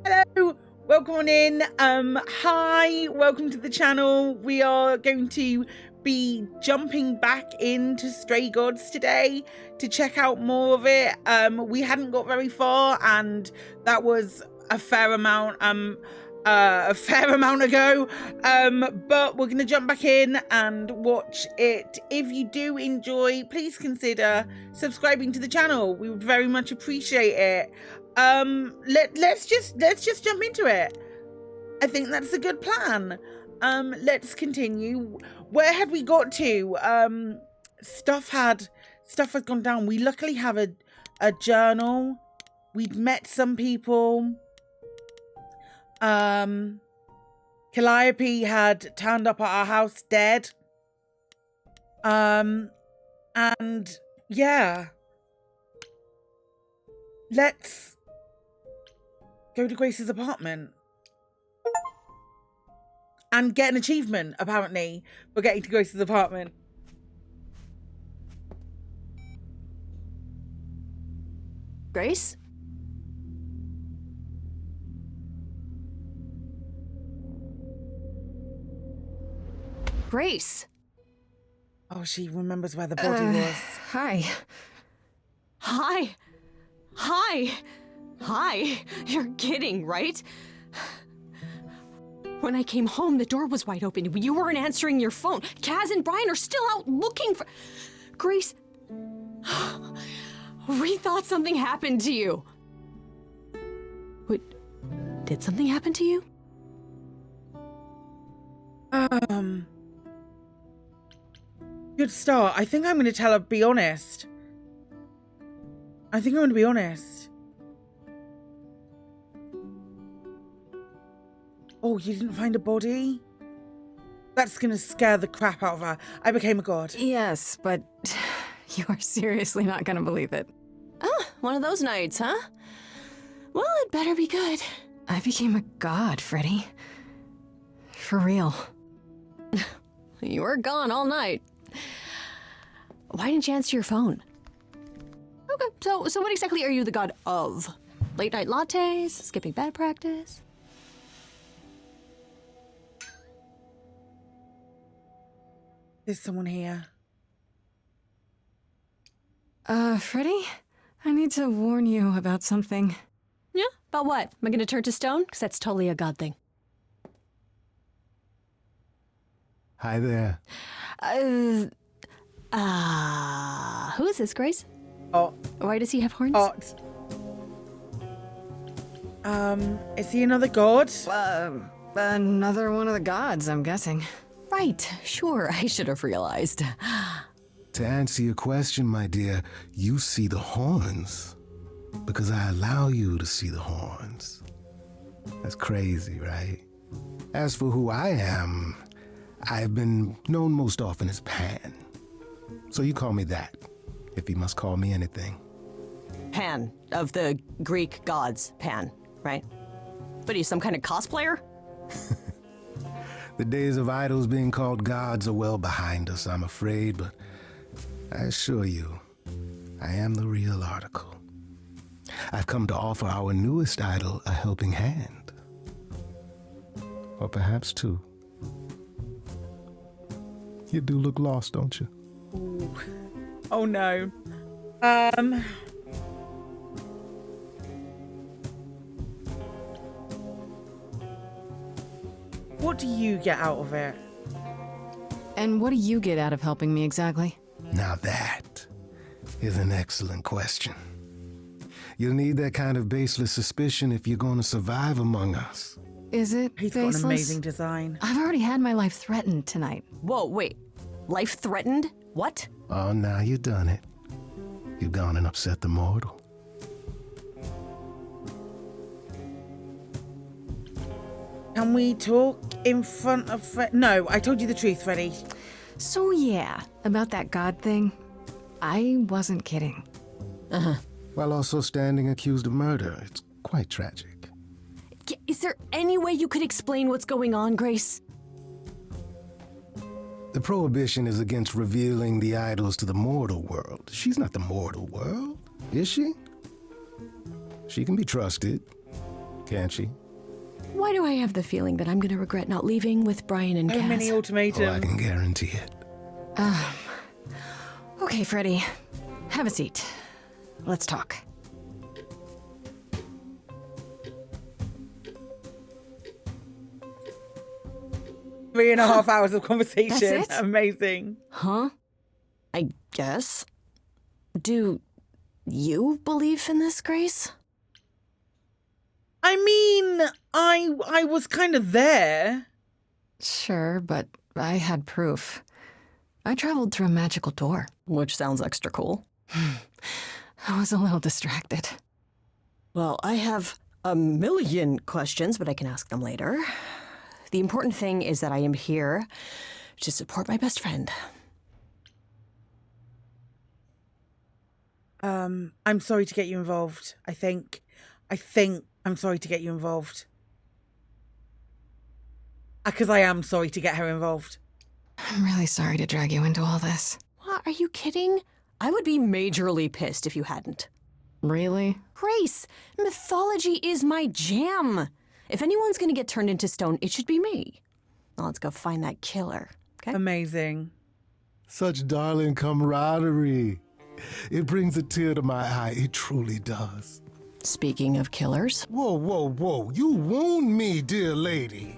Hello, welcome on in. Hi, welcome to the channel. We are going to be jumping back into Stray Gods today to check out more of it. We hadn't got very far, and that was a fair amount ago. But we're gonna jump back in and watch it. If you do enjoy, please consider subscribing to the channel. We would very much appreciate it. Let's just jump into it. I think that's a good plan. Let's continue. Where had we got to? Stuff had gone down. We luckily have a journal. We'd met some people. Calliope had turned up at our house dead. And yeah. Let's go to Grace's apartment. And get an achievement, apparently, for getting to Grace's apartment. Grace? Grace! Oh, she remembers where the body was. Hi. Hi! Hi! Hi! You're kidding, right? When I came home, the door was wide open. You weren't answering your phone. Kaz and Brian are still out looking for... Grace... We thought something happened to you. Wait, did something happen to you? Good start. I think I'm going to tell her, be honest. I think I'm going to be honest. Oh, you didn't find a body? That's going to scare the crap out of her. I became a god. Yes, but you are seriously not gonna believe it. Oh, one of those nights, huh? Well, it better be good. I became a god, Freddy. For real. You were gone all night. Why didn't you answer your phone? Okay, so what exactly are you the god of? Late night lattes? Skipping bed practice? There's someone here. Freddy? I need to warn you about something. Yeah? About what? Am I gonna turn to stone? Because that's totally a god thing. Hi there. Who is this, Grace? Oh. Why does he have horns? Is he another god? Another one of the gods, I'm guessing. Right, sure, I should have realized. To answer your question, my dear, you see the horns because I allow you to see the horns. That's crazy, right? As for who I am, I've been known most often as Pan. So you call me that, if you must call me anything. Pan, of the Greek gods, Pan, right? What are you, some kind of cosplayer? The days of idols being called gods are well behind us, I'm afraid, but I assure you, I am the real article. I've come to offer our newest idol a helping hand. Or perhaps two. You do look lost, don't you? Ooh. Oh no. What do you get out of it? And what do you get out of helping me exactly? Now that is an excellent question. You'll need that kind of baseless suspicion if you're going to survive among us. Is it He's baseless? got an amazing design. I've already had my life threatened tonight. Whoa, wait. Life threatened? What? Oh, now you've done it. You've gone and upset the mortal. Can we talk in front of No, I told you the truth, Freddy. So yeah, about that god thing, I wasn't kidding. While also standing accused of murder. It's quite tragic. Is there any way you could explain what's going on, Grace? The prohibition is against revealing the idols to the mortal world. She's not the mortal world, is she? She can be trusted. can't she? Why do I have the feeling that I'm gonna regret not leaving with Brian and So Cass? many Oh, I ultimatums. can guarantee it. Okay, Freddy. Have a seat. Let's talk. Three and a half hours of conversation. That's it? Amazing. Huh? I guess. Do you believe in this, Grace? I mean, I was kind of there. Sure, but I had proof. I traveled through a magical door. Which sounds extra cool. I was a little distracted. Well, I have a million questions, but I can ask them later. The important thing is that I am here to support my best friend. I'm sorry to get you involved. I think I'm sorry to get you involved. Because I am sorry to get her involved. I'm really sorry to drag you into all this. What, are you kidding? I would be majorly pissed if you hadn't. Really? Grace, mythology is my jam. If anyone's gonna get turned into stone, it should be me. Now let's go find that killer, okay? Amazing. Such darling camaraderie. It brings a tear to my eye. It truly does. Speaking of killers, Whoa, whoa, whoa. You wound me, dear lady.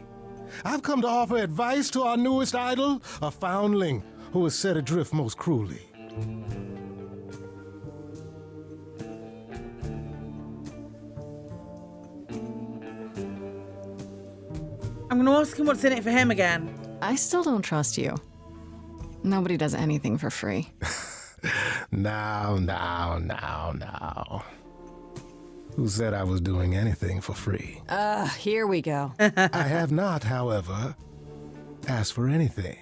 I've come to offer advice to our newest idol, a foundling who was set adrift most cruelly. I'm going to ask him what's in it for him again. I still don't trust you. Nobody does anything for free. Now. Who said I was doing anything for free? here we go. I have not, however, asked for anything.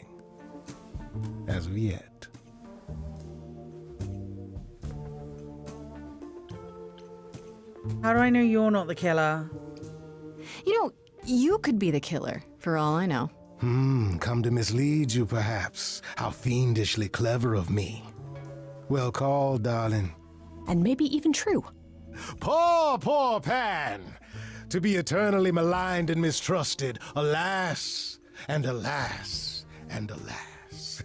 As of yet. How do I know you're not the killer? You know, you could be the killer, for all I know. Come to mislead you, perhaps. How fiendishly clever of me. Well called, darling. And maybe even true. Poor Pan! To be eternally maligned and mistrusted. Alas, and alas, and alas.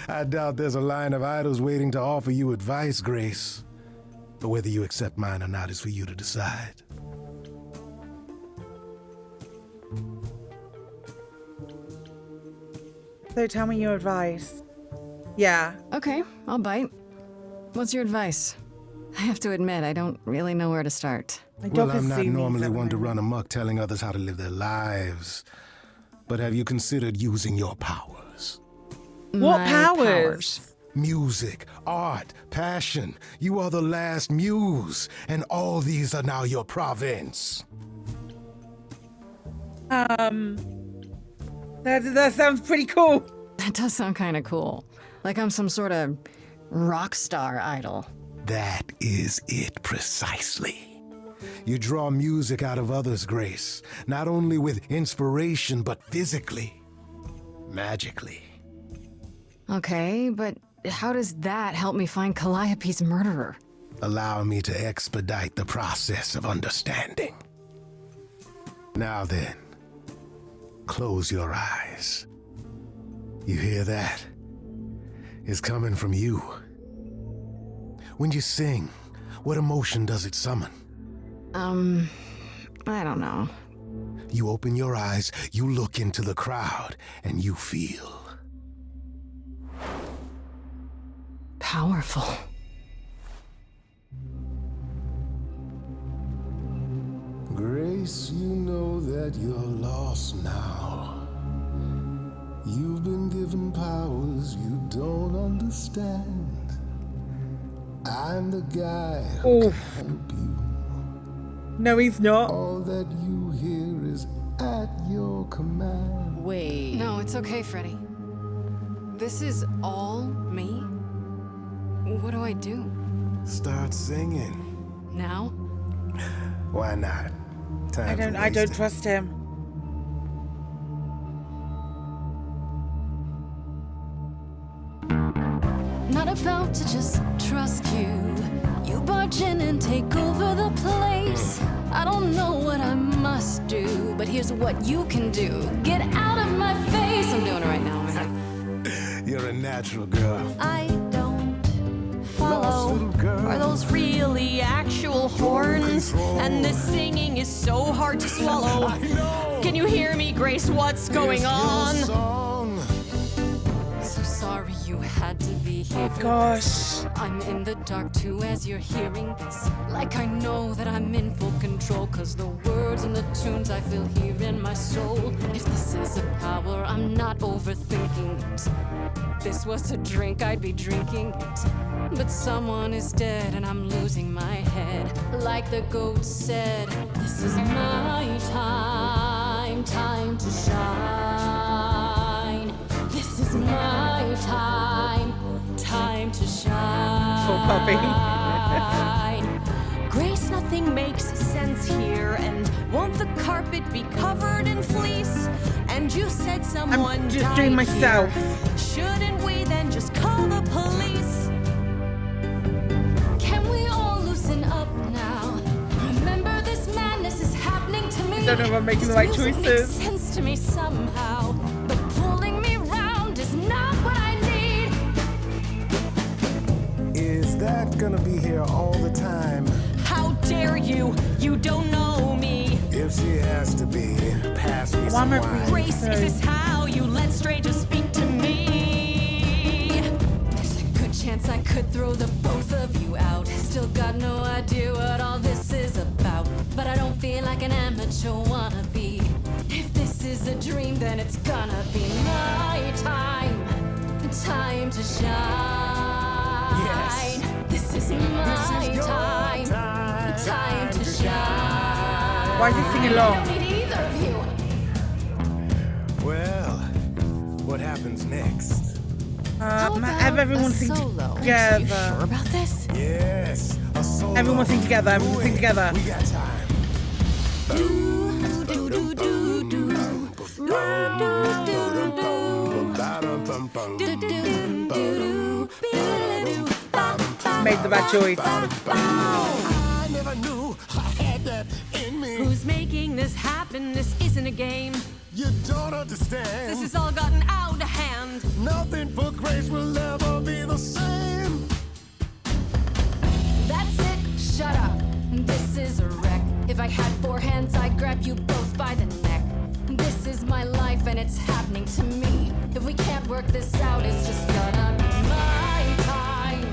I doubt there's a line of idols waiting to offer you advice, Grace. But whether you accept mine or not is for you to decide. So tell me your advice. Yeah. Okay, I'll bite. What's your advice? I have to admit, I don't really know where to start. My Well, dog has I'm not seen these normally at the one to moment. run amok telling others how to live their lives. But have you considered using your powers? What My powers? Music, art, passion. You are the last muse, and all these are now your province. That sounds pretty cool. That does sound kind of cool. Like I'm some sort of rock star idol. That is it precisely. You draw music out of others, Grace, not only with inspiration, but physically, magically. Okay, but how does that help me find Calliope's murderer? Allow me to expedite the process of understanding. Now then, close your eyes. You hear that? It's coming from you. When you sing, what emotion does it summon? I don't know. You open your eyes, you look into the crowd, and you feel. Powerful. Grace, you know that you're lost now. You've been given powers you don't understand. I'm the guy who can help you. No, he's not. All that you hear is at your command. Wait. No, it's okay, Freddy. This is all me? What do I do? Start singing. Now? Why not? Time's I don't wasted. trust him. Not about to just trust you. You barge in and take over the place. I don't know here's what you can do. Get out of my face. I'm doing it right now, man. You're a natural girl. I don't Lost follow. little girl. Are those really actual horns? control. And this singing is so hard to swallow. I know. Can you hear me, Grace? What's going It's your on? song. So sorry you had to be here. for Gosh. this. I'm in the dark too as you're hearing this. Like I know that I'm in full control. Cause the words and the tunes I feel here in my soul. If this is a power, I'm not overthinking it. If this was a drink, I'd be drinking it. But someone is dead and I'm losing my head. Like the goat said, this is my time, time to shine. This is my time, time to shine. Poor puppy. Grace, nothing makes sense here. And won't the carpet be covered in fleece? And you said someone I'm just died doing myself. here. Shouldn't we then just call the police? Can we all loosen up now? Remember this madness is happening to me. I don't know if I'm making the right This music choices. makes sense to me somehow. But pulling me round is not what I need. Is that gonna be here all the time? How dare you? You don't know me. If she has to be, pass me Why some am I wine. Grace, is this how you let strangers speak to me? There's a good chance I could throw the both of you out. Still got no idea what all this is about. But I don't feel like an amateur wannabe. If this is a dream, then it's gonna be my time. Time to shine. Yes. This is my This is your time. Time to shine. Why is he singing along? I don't need either of you. Well, what happens next? Have everyone sing solo? together. Are you sure about this? Yes, a solo. Everyone sing together. Everyone sing Do it. together. We got time. Made the bad choice. I never knew I had that in me. Who's making this happen? This isn't a game. You don't understand. This has all gotten out of hand. Nothing for Grace will ever be the same. That's it, shut up. This is a wreck. If I had four hands, I'd grab you both by the neck. This is my life and it's happening to me. If we can't work this out, it's just gonna be my time.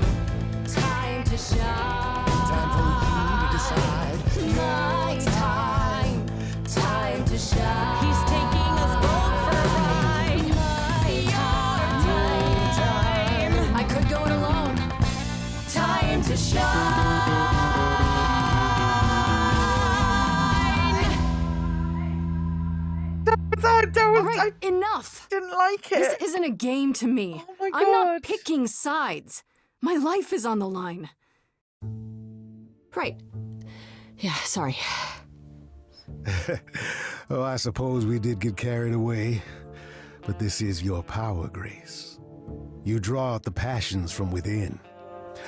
Time to shine. Time for you to decide. My time. Time to shine. He's taking us both for a ride. My time. I could go it alone. Time to shine. All right, enough. Didn't like This it. isn't a game to me. Oh my I'm not God. picking sides. My life is on the line. Right. Yeah, sorry. Oh, I suppose we did get carried away. But this is your power, Grace. You draw out the passions from within.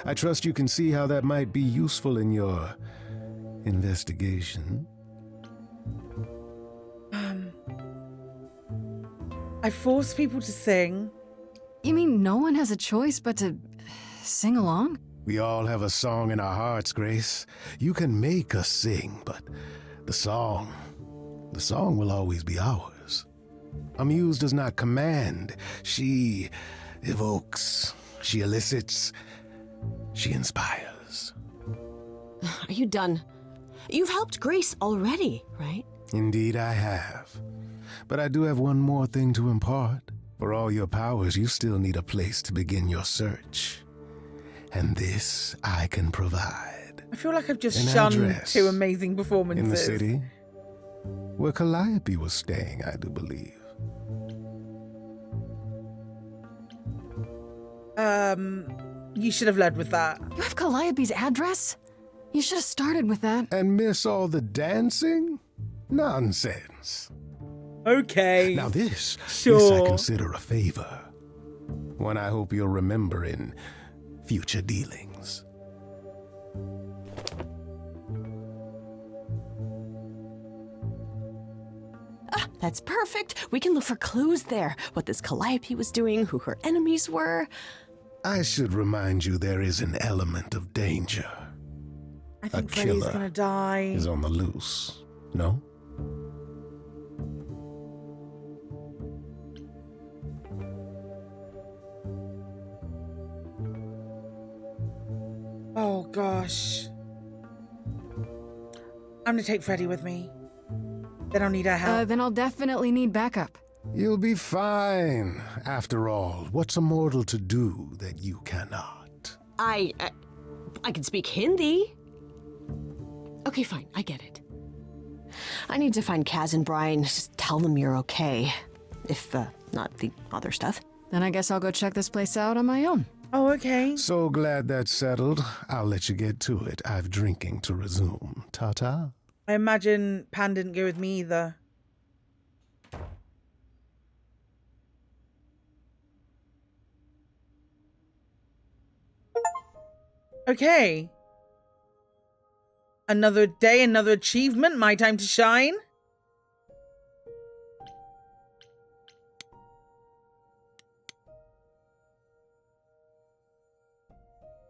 I trust you can see how that might be useful in your investigation. I force people to sing. You mean no one has a choice but to sing along? We all have a song in our hearts, Grace. You can make us sing, but the song will always be ours. A muse does not command. She evokes, she elicits, she inspires. Are you done? You've helped Grace already, right? Indeed I have. But I do have one more thing to impart. For all your powers, you still need a place to begin your search. And this I can provide. I feel like I've just An shunned address two amazing performances. in the city, where Calliope was staying, I do believe. You should have led with that. You have Calliope's address? You should have started with that. And miss all the dancing? Nonsense. Okay. Now this I Sure. consider a favor. One I hope you'll remember in future dealings. That's perfect. We can look for clues there. What this Calliope was doing, who her enemies were. I should remind you there is an element of danger. I think A Freddy's killer gonna die. is on the loose, no? Oh gosh. I'm gonna take Freddy with me. Then I'll need our help. Then I'll definitely need backup. You'll be fine. After all, what's a mortal to do that you cannot? I can speak Hindi. Okay, fine. I get it. I need to find Kaz and Brian. Just tell them you're okay. If, not the other stuff. Then I guess I'll go check this place out on my own. Oh, okay. So glad that's settled. I'll let you get to it. I've drinking to resume. Ta-ta. I imagine Pan didn't go with me either. Okay. Another day, another achievement. My time to shine.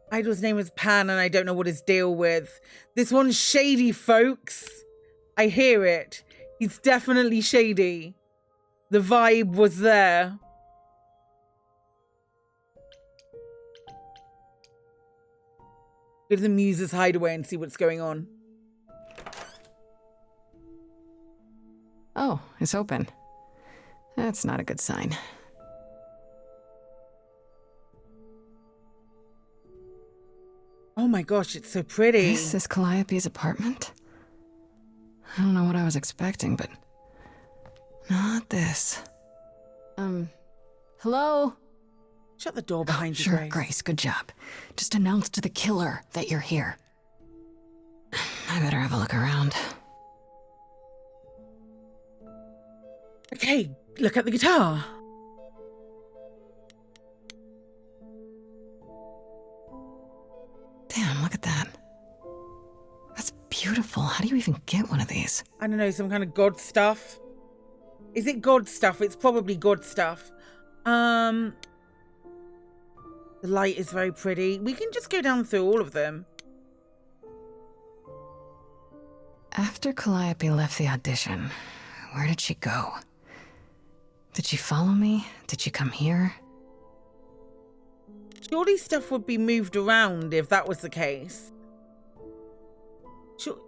Idol's name is Pan and I don't know what his deal with. This one's shady, folks. I hear it. He's definitely shady. The vibe was there. Go to the Muse's hideaway and see what's going on. Oh, it's open. That's not a good sign. Oh my gosh, it's so pretty. This is Calliope's apartment? I don't know what I was expecting, but not this. Hello? Shut the door behind you, Sure, Grace. Grace, good job. Just announce to the killer that you're here. I better have a look around. Okay, look at the guitar. Damn, look at that. That's beautiful. How do you even get one of these? I don't know, some kind of god stuff. Is it god stuff? It's probably god stuff. The light is very pretty. We can just go down through all of them. After Calliope left the audition, where did she go? Did she follow me? Did she come here? Surely stuff would be moved around if that was the case. Sure.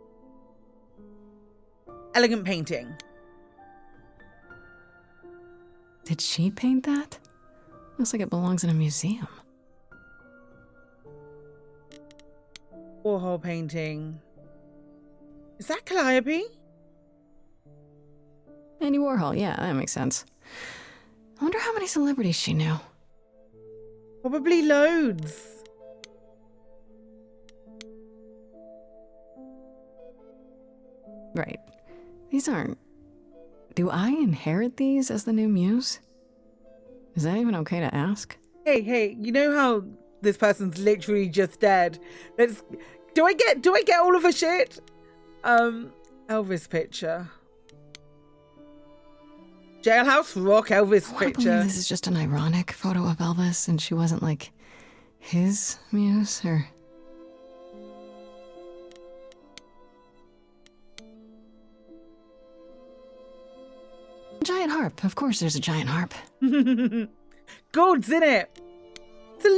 Elegant painting. Did she paint that? Looks like it belongs in a museum. Warhol painting. Is that Calliope? Andy Warhol, yeah, that makes sense. I wonder how many celebrities she knew. Probably loads. Right. These aren't... Do I inherit these as the new muse? Is that even okay to ask? Hey, you know how this person's literally just dead? Do I get all of her shit? Elvis picture. Jailhouse Rock Elvis I believe picture. this is just an ironic photo of Elvis and she wasn't like his muse or... Giant harp. Of course there's a giant harp. God's in it. It's a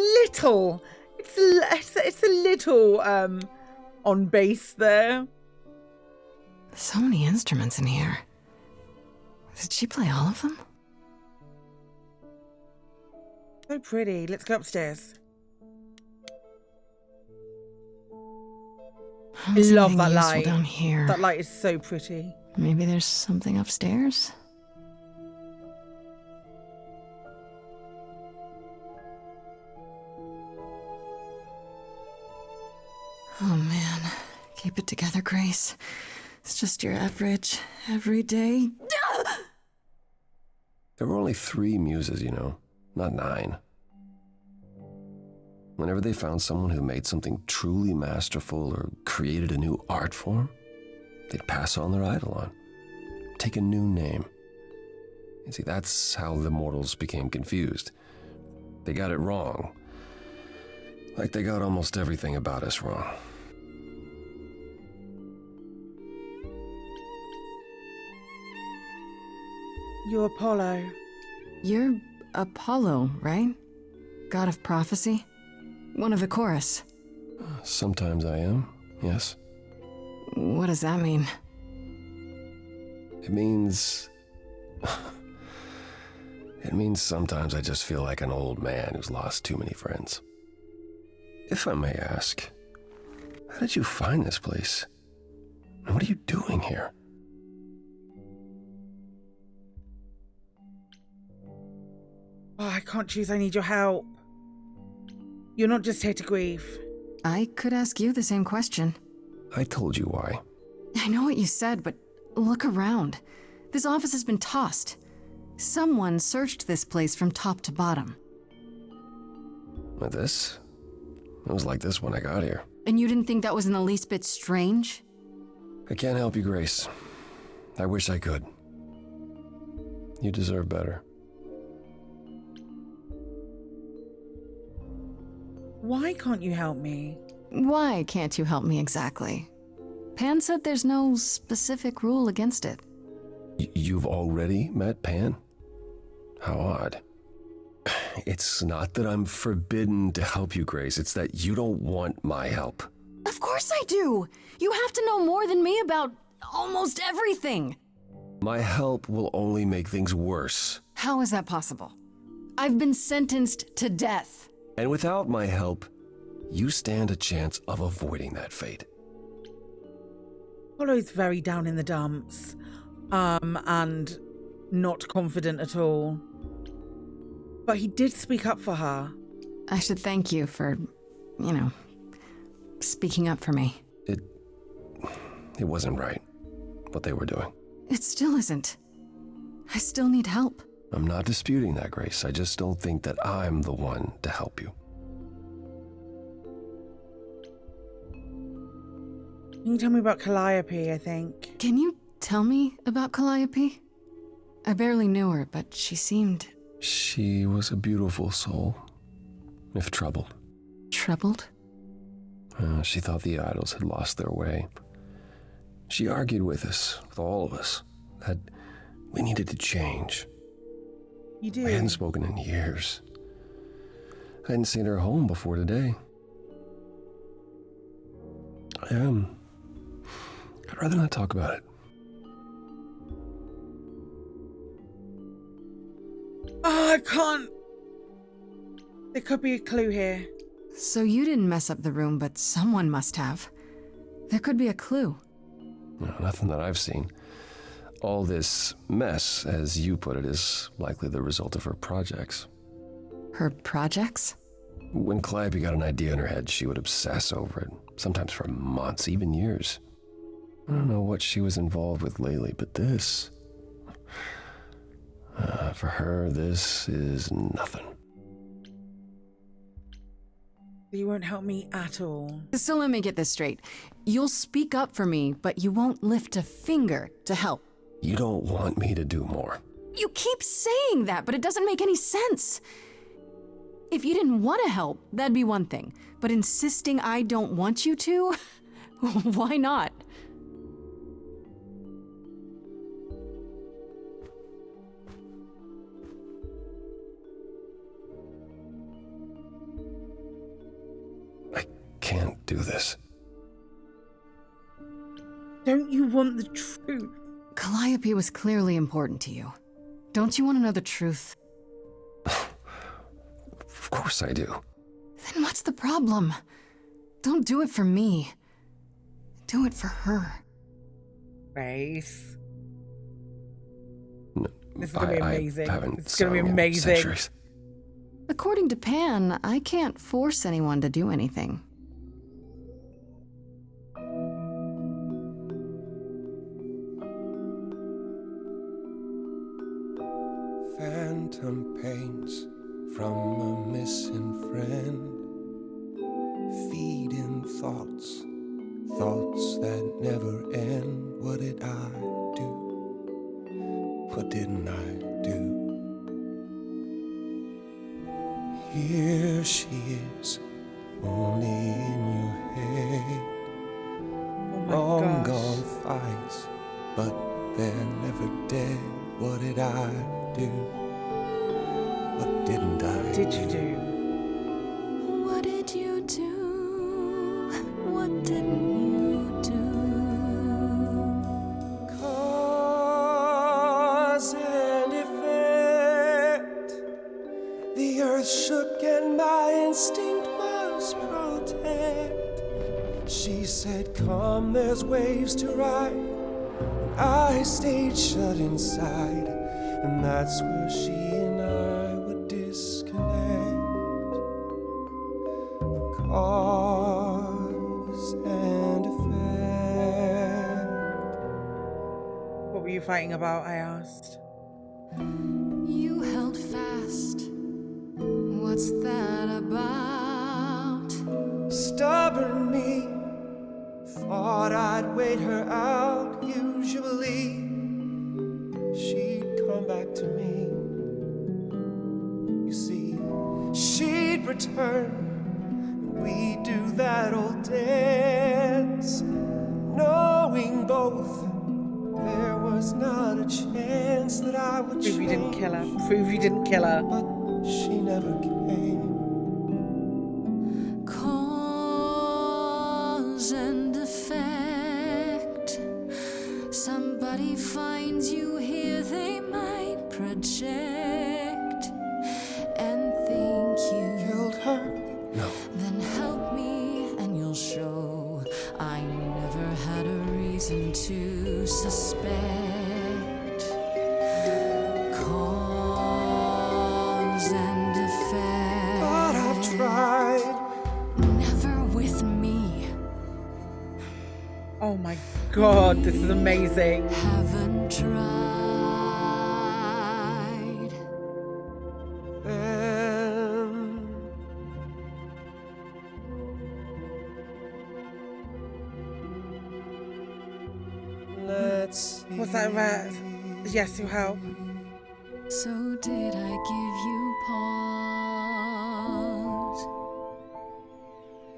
little on base there. So many instruments in here. Did she play all of them? So pretty. Let's go upstairs. I I love that light. down here. That light is so pretty. Maybe there's something upstairs? Oh man, keep it together, Grace. It's just your average, everyday... There were only 3 muses, you know, not 9. Whenever they found someone who made something truly masterful or created a new art form, they'd pass on their idol on, take a new name, You see, that's how the mortals became confused. They got it wrong. Like they got almost everything about us wrong. You're Apollo. You're Apollo, right? God of prophecy? One of the chorus. Sometimes I am, yes. What does that mean? It means... It means sometimes I just feel like an old man who's lost too many friends. If I may ask, how did you find this place? And what are you doing here? Oh, I can't choose. I need your help. You're not just here to grieve. I could ask you the same question. I told you why. I know what you said, but look around. This office has been tossed. Someone searched this place from top to bottom. With this? It was like this when I got here. And you didn't think that was in the least bit strange? I can't help you, Grace. I wish I could. You deserve better. Why can't you help me? Why can't you help me exactly? Pan said there's no specific rule against it. You've already met Pan? How odd. It's not that I'm forbidden to help you, Grace. It's that you don't want my help. Of course I do! You have to know more than me about almost everything! My help will only make things worse. How is that possible? I've been sentenced to death. And without my help, you stand a chance of avoiding that fate. Apollo's very down in the dumps. And not confident at all. But he did speak up for her. I should thank you for, speaking up for me. It wasn't right, what they were doing. It still isn't. I still need help. I'm not disputing that, Grace. I just don't think that I'm the one to help you. Can you tell me about Calliope, I think? Can you tell me about Calliope? I barely knew her, but she seemed... She was a beautiful soul, if troubled. Troubled? She thought the idols had lost their way. She argued with us, with all of us, that we needed to change. You do? I hadn't spoken in years. I hadn't seen her home before today. I'd rather not talk about it. Oh, I can't. There could be a clue here. So you didn't mess up the room, but someone must have. There could be a clue. No, nothing that I've seen. All this mess, as you put it, is likely the result of her projects. Her projects? When Calliope got an idea in her head, she would obsess over it, sometimes for months, even years. I don't know what she was involved with lately, but this... for her, this is nothing. You won't help me at all. So let me get this straight. You'll speak up for me, but you won't lift a finger to help. You don't want me to do more. You keep saying that, but it doesn't make any sense. If you didn't want to help, that'd be one thing. But insisting I don't want you to? Why not? I can't do this. Don't you want the truth? Calliope was clearly important to you. Don't you want to know the truth? Of course I do. Then what's the problem? Don't do it for me. Do it for her. Grace. No, This is gonna be amazing. I haven't It's gonna be sung in amazing. centuries. According to Pan, I can't force anyone to do anything. Phantom pains from a missing friend, feeding thoughts, thoughts that never end. What did I do? What didn't I do? eyes, but they're never dead. What did I do? What didn't I What did you do? What did you do? What didn't you do? Cause and effect. The earth shook and my instinct was protect. She said, come, there's waves to ride. And I stayed shut inside. And that's where she and I would disconnect. Cause and effect. What were you fighting about, I asked. You held fast. What's that about? Stubborn me thought I'd wait her out. Usually she'd come back to me. You see, she'd return. We'd do that old dance, knowing both there was not a chance that I would Prove you didn't change. kill her. Prove you didn't kill her. But she never came. Cause and effect. Somebody finds you here, they might project and think you Killed her? No. Then help me and you'll show I never had a reason to suspect. Cause and effect. But I've tried. Never with me. Oh my god, this is amazing. Haven't tried. Let's see. What's that about? Yes, to help. So did I give you pause?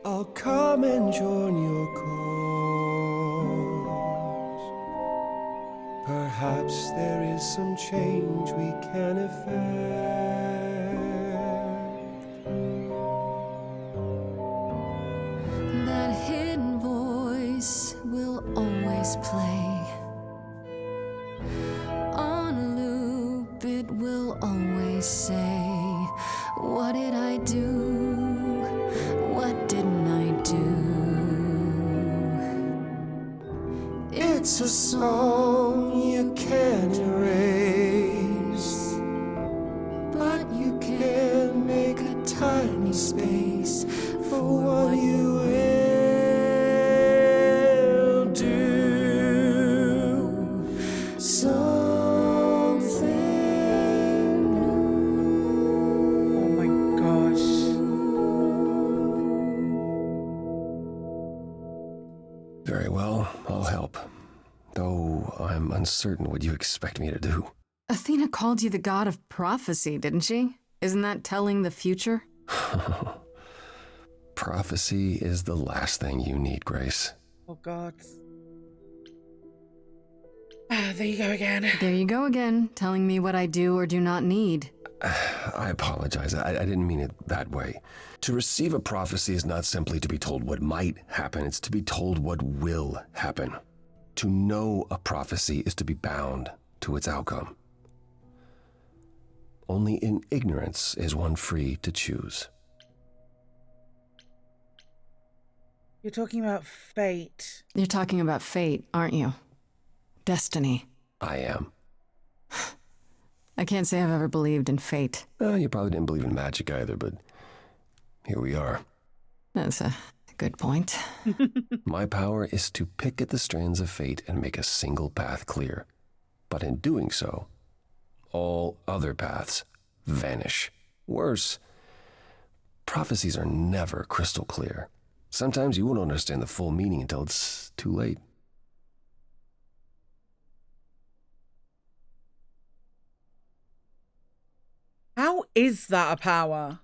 I'll come and join your cause. Perhaps there is some change we can effect. That hidden voice will always play. On a loop, it will always say, what did I do? What didn't I do? It's a song you can't erase, but you can make a tiny space for what you will do. Something Oh my gosh. Very well, I'll help. Though I'm uncertain what you expect me to do. Athena called you the god of prophecy, didn't she? Isn't that telling the future? Prophecy is the last thing you need, Grace. Oh god. Ah, there you go again. There you go again, telling me what I do or do not need. I apologize. I didn't mean it that way. To receive a prophecy is not simply to be told what might happen, it's to be told what will happen. To know a prophecy is to be bound to its outcome. Only in ignorance is one free to choose. You're talking about fate. You're talking about fate, aren't you? Destiny. I am. I can't say I've ever believed in fate. You probably didn't believe in magic either, but here we are. That's a good point. My power is to pick at the strands of fate and make a single path clear. But in doing so, all other paths vanish. Worse, prophecies are never crystal clear. Sometimes you won't understand the full meaning until it's too late. How is that a power?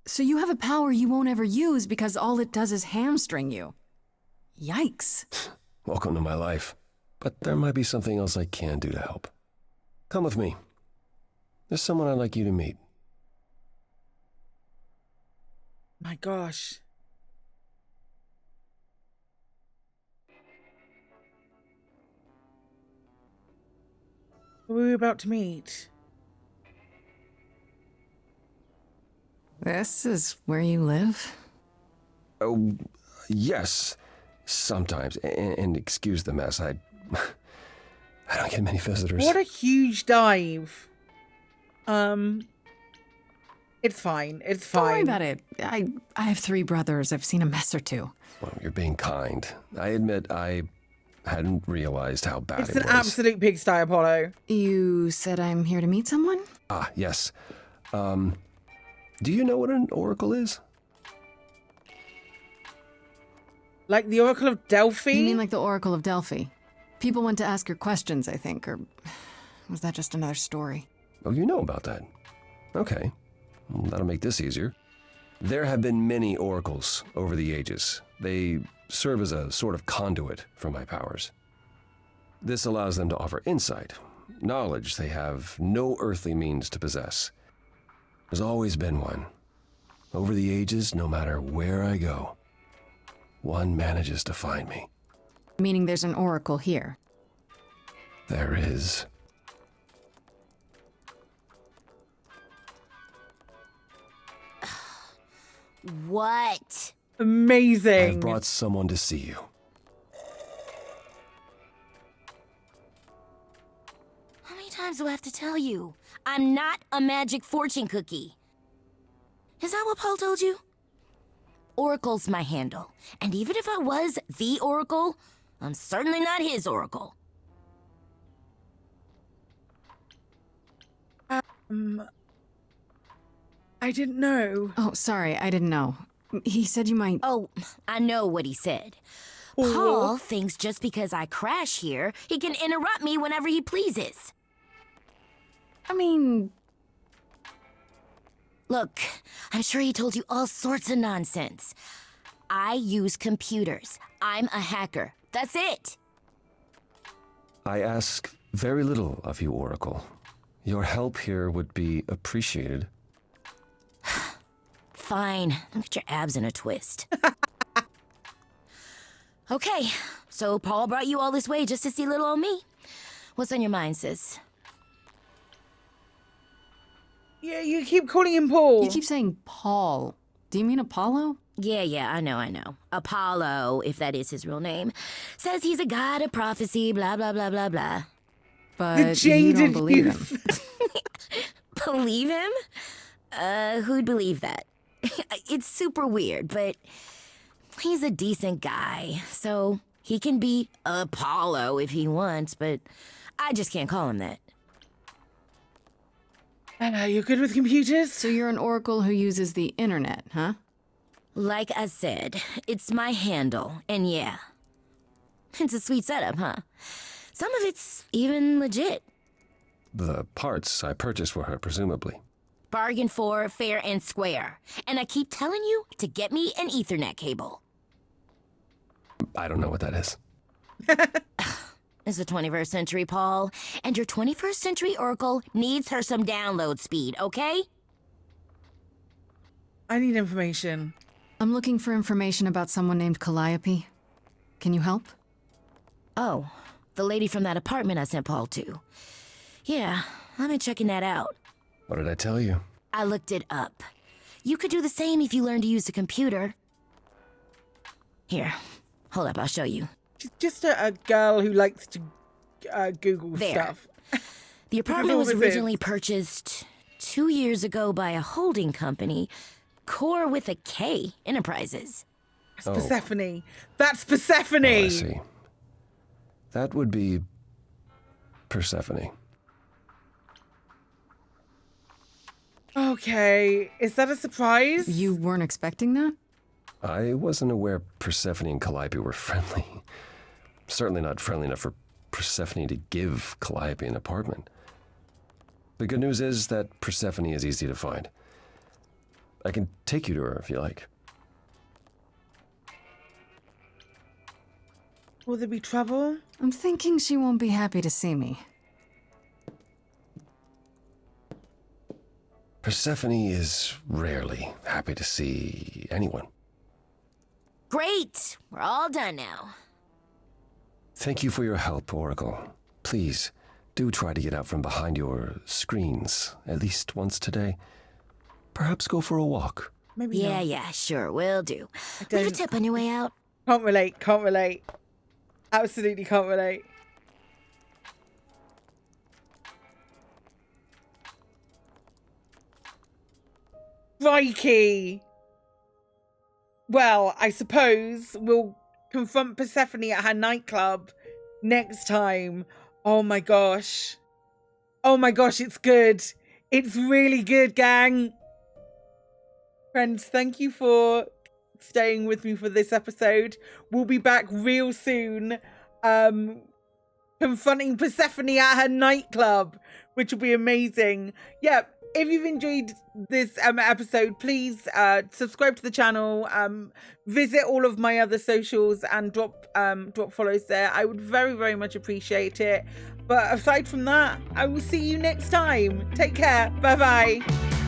So you have a power you won't ever use because all it does is hamstring you. Yikes. welcome to my life. But there might be something else I can do to help. Come with me. There's someone I'd like you to meet. My gosh. Who are we about to meet? This is where you live? Oh, yes. Sometimes. And excuse the mess. I don't get many visitors. What a huge dive. It's fine. It's fine. Don't worry about it. I have 3 brothers. I've seen a mess or two. Well, you're being kind. I admit I hadn't realized how bad It's it an was. absolute pigsty, Apollo. You said I'm here to meet someone? Ah, yes. Do you know what an oracle is? Like the Oracle of Delphi? You mean like the Oracle of Delphi? People went to ask her questions, I think, or was that just another story? Oh, you know about that. Okay. Well, that'll make this easier. There have been many oracles over the ages. They serve as a sort of conduit for my powers. This allows them to offer insight, knowledge they have no earthly means to possess. There's always been one. Over the ages, no matter where I go, one manages to find me. Meaning there's an oracle here. There is. What? Amazing. I've brought someone to see you. How many times do I have to tell you? I'm not a magic fortune cookie. Is that what Paul told you? Oracle's my handle. And even if I was the Oracle, I'm certainly not his Oracle. I didn't know. Oh, sorry, I didn't know. He said you might... Oh, I know what he said. Paul thinks just because I crash here, he can interrupt me whenever he pleases. I mean... Look, I'm sure he told you all sorts of nonsense. I use computers. I'm a hacker. That's it. I ask very little of you, Oracle. Your help here would be appreciated. Fine. Don't get your abs in a twist. Okay, so Paul brought you all this way just to see little old me. What's on your mind, sis? Yeah, you keep calling him Paul. You keep saying Paul. Do you mean Apollo? Yeah, I know. Apollo, if that is his real name, says he's a god of prophecy, blah, blah, blah, blah, blah. But The you don't jaded believe him. youth. Believe him? Who'd believe that? It's super weird, but he's a decent guy, so he can be Apollo if he wants, but I just can't call him that. You're good with computers? So you're an oracle who uses the internet, huh? Like I said, it's my handle, and yeah. It's a sweet setup, huh? Some of it's even legit. The parts I purchased for her, presumably. Bargain for, fair and square. And I keep telling you to get me an Ethernet cable. I don't know what that is. It's the 21st century, Paul, and your 21st century Oracle needs her some download speed, okay? I need information. I'm looking for information about someone named Calliope. Can you help? Oh, the lady from that apartment I sent Paul to. Yeah, I've been checking that out. What did I tell you? I looked it up. You could do the same if you learned to use a computer. Here, hold up, I'll show you. She's just a girl who likes to Google There. stuff. The apartment was What was it? originally purchased 2 years ago by a holding company, Core with a K Enterprises. That's Persephone. That's Persephone. Oh, I see. That would be Persephone. Okay, is that a surprise? You weren't expecting that? I wasn't aware Persephone and Calliope were friendly. Certainly not friendly enough for Persephone to give Calliope an apartment. The good news is that Persephone is easy to find. I can take you to her if you like. Will there be trouble? I'm thinking she won't be happy to see me. Persephone is rarely happy to see anyone. Great! We're all done now. Thank you for your help, Oracle. Please, do try to get out from behind your screens at least once today. Perhaps go for a walk. Maybe Yeah, not. yeah, sure, will do. don't- Leave a tip on your way out. Can't relate. Can't relate. Absolutely can't relate. Crikey. Well, I suppose we'll confront Persephone at her nightclub next time. Oh my gosh. Oh my gosh, it's good. It's really good, gang. Friends, thank you for staying with me for this episode. We'll be back real soon, confronting Persephone at her nightclub, which will be amazing. Yeah, if you've enjoyed this episode, please subscribe to the channel, visit all of my other socials and drop follows there. I would very, very much appreciate it. But aside from that, I will see you next time. Take care. Bye bye.